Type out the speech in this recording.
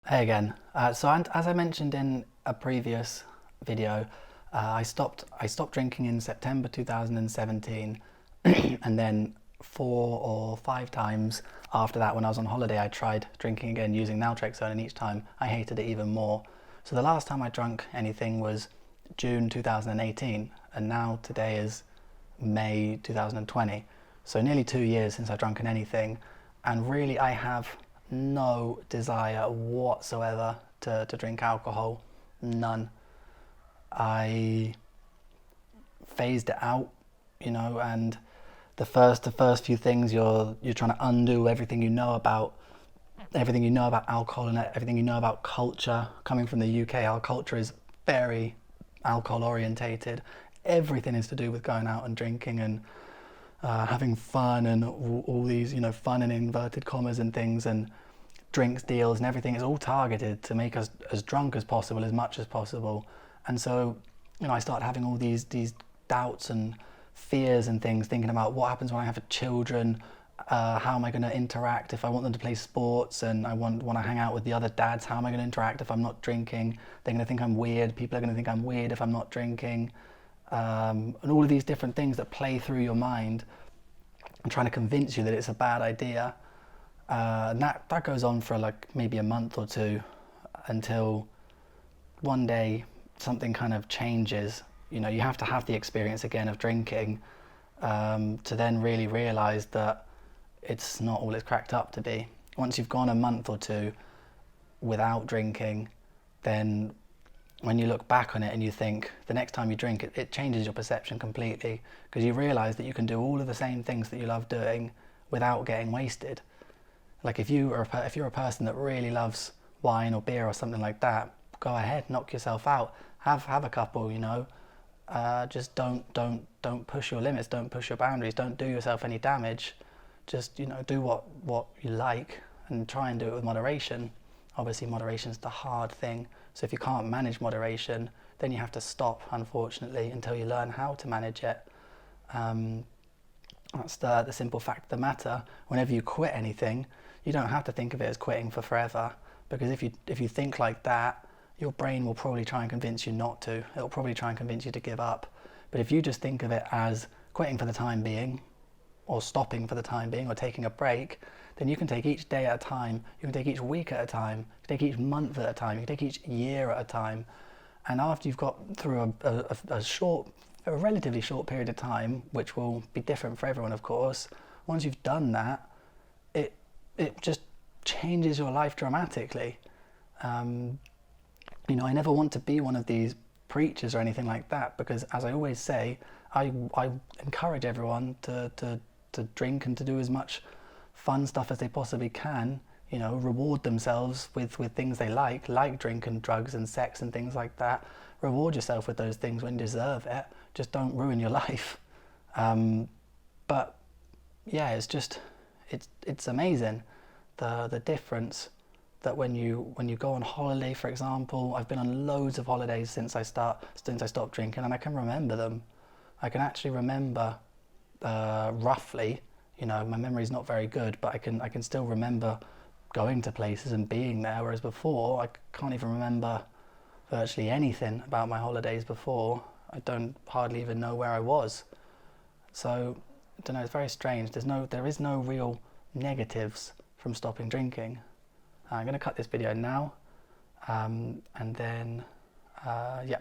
Hey again. As I mentioned in a previous video, I stopped drinking in September 2017, and then 4 or 5 times after that, when I was on holiday, I tried drinking again using naltrexone, and each time I hated it even more. So the last time I drank anything was June 2018, and now today is May 2020. So nearly 2 years since I've drunken anything, and really I have no desire whatsoever to drink alcohol. None. I phased it out, and the first few things you're trying to undo everything you know about alcohol and everything you know about culture. Coming from the UK, our culture is very alcohol orientated. Everything is to do with going out and drinking and having fun and all these, fun in inverted commas and things, and drinks deals and everything is all targeted to make us as drunk as possible, as much as possible. And so, I started having all these doubts and fears and things, thinking about what happens when I have children. How am I going to interact if I want them to play sports and I want to hang out with the other dads? How am I going to interact if I'm not drinking? They're going to think I'm weird. People are going to think I'm weird if I'm not drinking. And all of these different things that play through your mind and trying to convince you that it's a bad idea. And that goes on for like maybe a month or two, until one day something kind of changes. You have to have the experience again of drinking, to then really realize that it's not all it's cracked up to be. Once you've gone a month or two without drinking, then when you look back on it and you think the next time you drink, it changes your perception completely, because you realize that you can do all of the same things that you love doing without getting wasted. Like if you're a person that really loves wine or beer or something like that, go ahead, knock yourself out, have a couple. Just don't push your limits, don't push your boundaries, don't do yourself any damage. Just do what you like, and try and do it with moderation. Obviously, moderation is the hard thing. So if you can't manage moderation, then you have to stop, unfortunately, until you learn how to manage it. That's the simple fact of the matter. Whenever you quit anything, you don't have to think of it as quitting for forever, because if you think like that, your brain will probably try and convince you not to. It'll probably try and convince you to give up. But if you just think of it as quitting for the time being, or stopping for the time being, or taking a break, then you can take each day at a time, you can take each week at a time, you can take each month at a time, you can take each year at a time. And after you've got through a relatively short period of time, which will be different for everyone, of course, once you've done that, it just changes your life dramatically. I never want to be one of these preachers or anything like that, because, as I always say, I encourage everyone to drink and to do as much fun stuff as they possibly can. Reward themselves with things they like drink and drugs and sex and things like that. Reward yourself with those things when you deserve it. Just don't ruin your life. But yeah, it's amazing the difference that when you go on holiday, for example. I've been on loads of holidays since I stopped drinking, and I can remember them. I can actually remember roughly. My memory's not very good, but I can still remember going to places and being there, whereas before I can't even remember virtually anything about my holidays before. I don't hardly even know where I was. So I don't know, it's very strange. There is no real negatives from stopping drinking. I'm going to cut this video now, and then yeah.